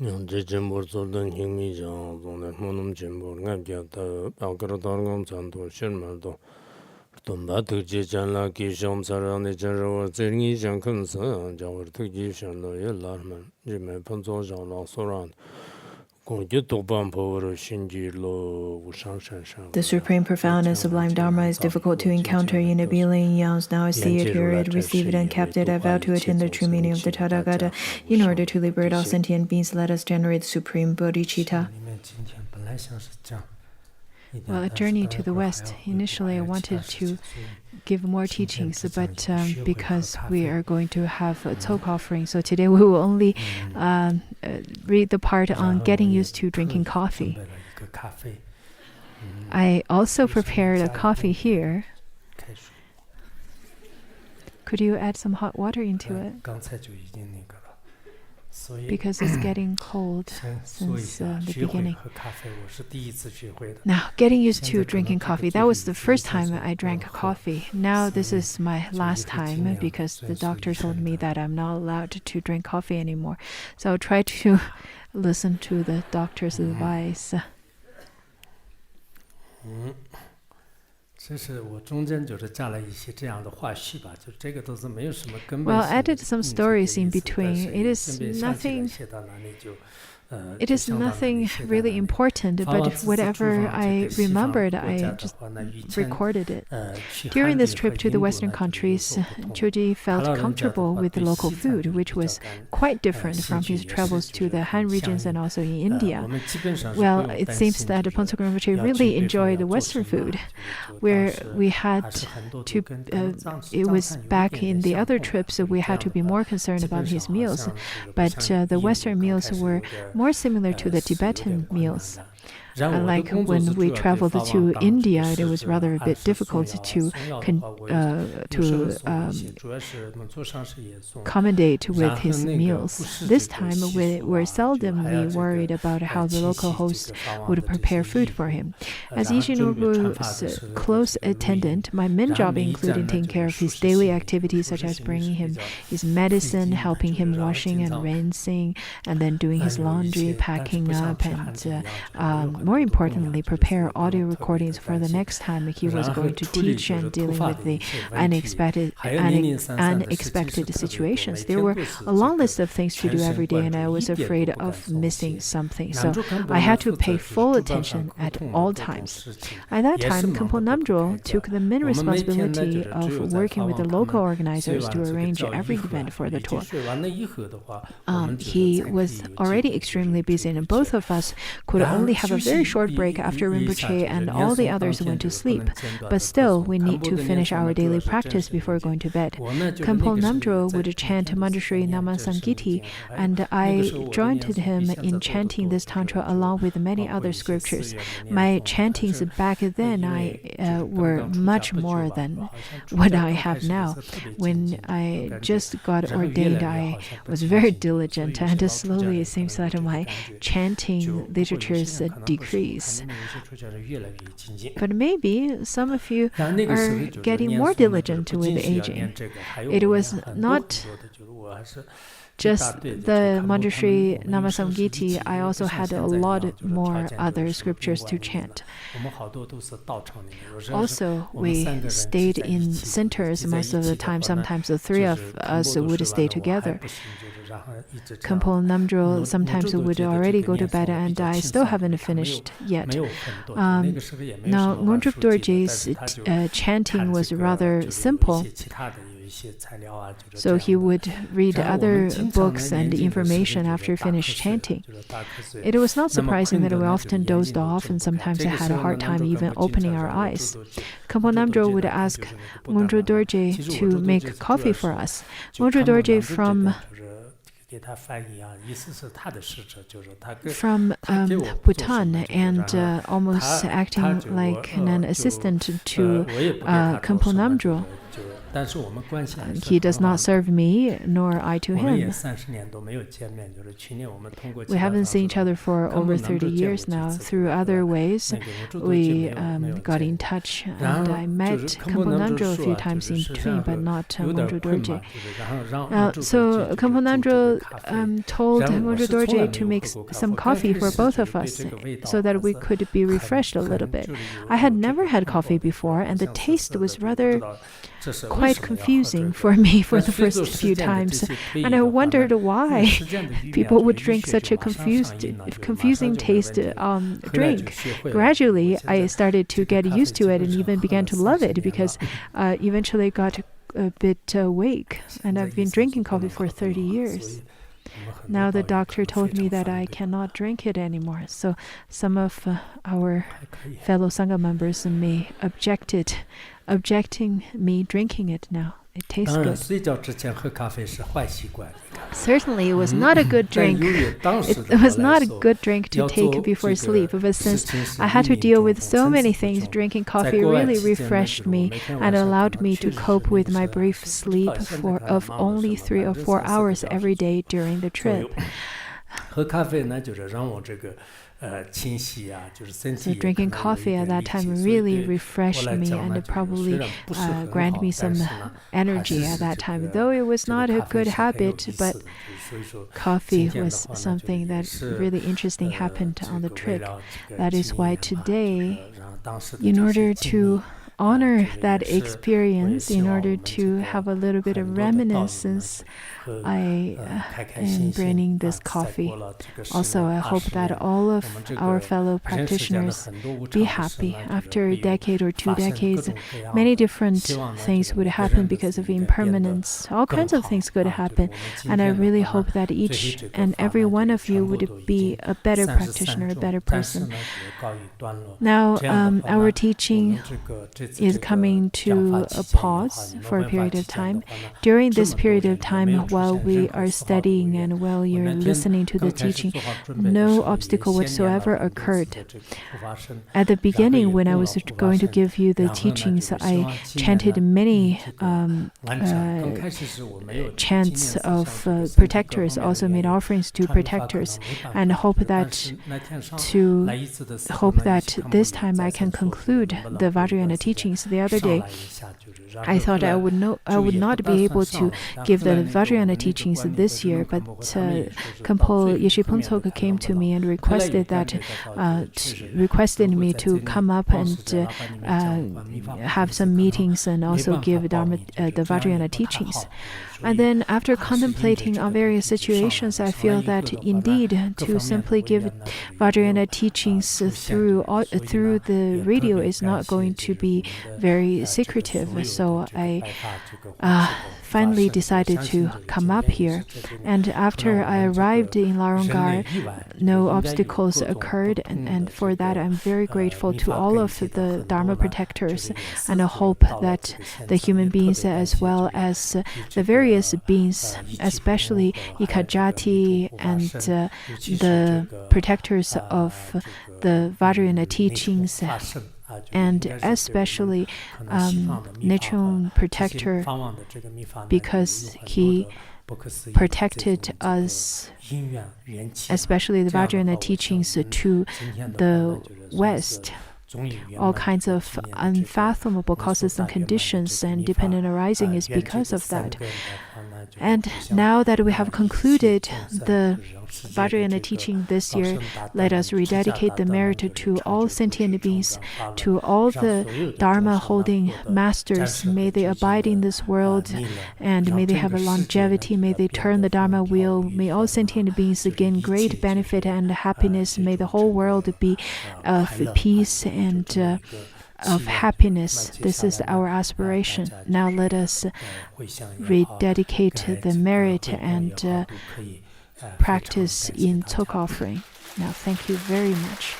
제 전부들은 힘이 좀 몸은 전부가 되다 아그러다는 전도 실물도 또 나도 제잖아 기좀 사람의 저러 증이 장근서 저거 특기选了 연락만 이제 본조장로 소란 공기 도반 보러 신지로 우상산상 The supreme, profound, and sublime Dharma is difficult to encounter in a billion eons. Now I see it, hear it, receive it, and kept it. I vow to attain the true meaning of the Tathagata. In order to liberate all sentient beings, let us generate the supreme bodhicitta. Well, a journey to the West. Initially, I wanted to give more teachings, but because we are going to have a talk offering, so today we will only read the part on getting used to drinking coffee. I also prepared a coffee here. Could you add some hot water into it? Because it's getting cold since the beginning. Now, getting used to drinking coffee. That was the first time I drank coffee. Now this is my last time because the doctor told me that I'm not allowed to drink coffee anymore. So I'll try to listen to the doctor's advice. Well, I added some stories in between. It is nothing really important, but whatever I remembered, I just recorded it. During this trip to the Western countries, Choji felt comfortable with the local food, which was quite different from his travels to the Han regions and also in India. Well, it seems that Phuntsok Rinpoche really enjoyed the Western food, where we had to, it was back in the other trips, so we had to be more concerned about his meals. But the Western meals were more similar to the Tibetan meals. Like when we traveled to India, it was rather a bit difficult to accommodate with his meals. This time, we were seldomly worried about how the local host would prepare food for him. As Ishinobu's close attendant, my main job included taking care of his daily activities, such as bringing him his medicine, helping him washing and rinsing, and then doing his laundry, packing up, and more importantly, prepare audio recordings for the next time he was going to teach and dealing with the unexpected situations. There were a long list of things to do every day, and I was afraid of missing something. So I had to pay full attention at all times. At that time, Khenpo Namdrol took the main responsibility of working with the local organizers to arrange every event for the tour. He was already extremely busy, and both of us could only have a very short break after Rinpoche and all the others went to sleep. But still, we need to finish our daily practice before going to bed. Khenpo Namdrol would chant Manjushri Namasangiti, and I joined him in chanting this tantra along with many other scriptures. My chantings back then were much more than what I have now. When I just got ordained, I was very diligent, and slowly it seems that my chanting literatures decrease. But maybe some of you are getting more diligent with aging. It was not just the Manjushri Namasamgiti, I also had a lot more other scriptures to chant. Also, we stayed in centers most of the time. Sometimes the three of us would stay together. Khenpo Namdrol sometimes would already go to bed, and I still haven't finished yet. Now, Ngodrup Dorje's chanting was rather simple. So he would read other books and information after finished chanting. It was not surprising that we often dozed off, and sometimes I had a hard time even opening our eyes. Khenpo Namdrol would ask Ngodrup Dorje to make coffee for us. Ngodrup Dorje from Bhutan, and almost acting like an assistant to Khenpo Namdrol. He does not serve me, nor I to him. We haven't seen each other for over 30 years now. Through other ways, we got in touch, and I met Khenpo Namdrol a few times in between, but not Ngodrup Dorje. So Khenpo Namdrol told Ngodrup Dorje to make some coffee for both of us so that we could be refreshed a little bit. I had never had coffee before, and the taste was rather quite confusing for me for the first few times, and I wondered why people would drink such a confusing taste drink. Gradually, I started to get used to it and even began to love it because eventually got a bit awake, and I've been drinking coffee for 30 years. Now the doctor told me that I cannot drink it anymore, so some of our fellow Sangha members may objecting me drinking it now. It tastes good. Certainly, it was not a good drink. It was not a good drink to take before sleep, but since I had to deal with so many things, drinking coffee really refreshed me and allowed me to cope with my brief sleep of only 3 or 4 hours every day during the trip. So drinking coffee at that time really refreshed me and probably granted me some energy at that time. Though it was not a good habit, but coffee was something that really interesting happened on the trip. That is why today, in order to honor that experience, in order to have a little bit of reminiscence, I am bringing this coffee. Also, I hope that all of our fellow practitioners be happy. After a decade or 2 decades, many different things would happen because of impermanence. All kinds of things could happen. And I really hope that each and every one of you would be a better practitioner, a better person. Now, our teaching is coming to a pause for a period of time. During this period of time, while we are studying and while you're listening to the teaching, no obstacle whatsoever occurred. At the beginning, when I was going to give you the teachings, I chanted many chants of protectors, also made offerings to protectors, and hope that this time I can conclude the Vajrayana teachings. The other day, I thought I would not be able to give the Vajrayana teachings this year, but Khenpo Yeshe Pengtsok came to me and requested me to come up and have some meetings and also give the Vajrayana teachings. And then after contemplating on various situations, I feel that indeed to simply give Vajrayana teachings through the radio is not going to be very secretive. So I finally decided to come up here. And after I arrived in Larangar, no obstacles occurred. And for that, I'm very grateful to all of the Dharma protectors. And I hope that the human beings as well as the various beings, especially Ikajati and the protectors of the Vajrayana teachings, and especially Nichiren protector, because he protected us, especially the Vajrayana teachings, to the West. All kinds of unfathomable causes and conditions and dependent arising is because of that. And now that we have concluded the Vajrayana teaching this year, let us rededicate the merit to all sentient beings, to all the Dharma-holding masters. May they abide in this world, and may they have a longevity. May they turn the Dharma wheel. May all sentient beings gain great benefit and happiness. May the whole world be of peace and of happiness. This is our aspiration. Now let us rededicate the merit and practice in Tok offering. Now, thank you very much.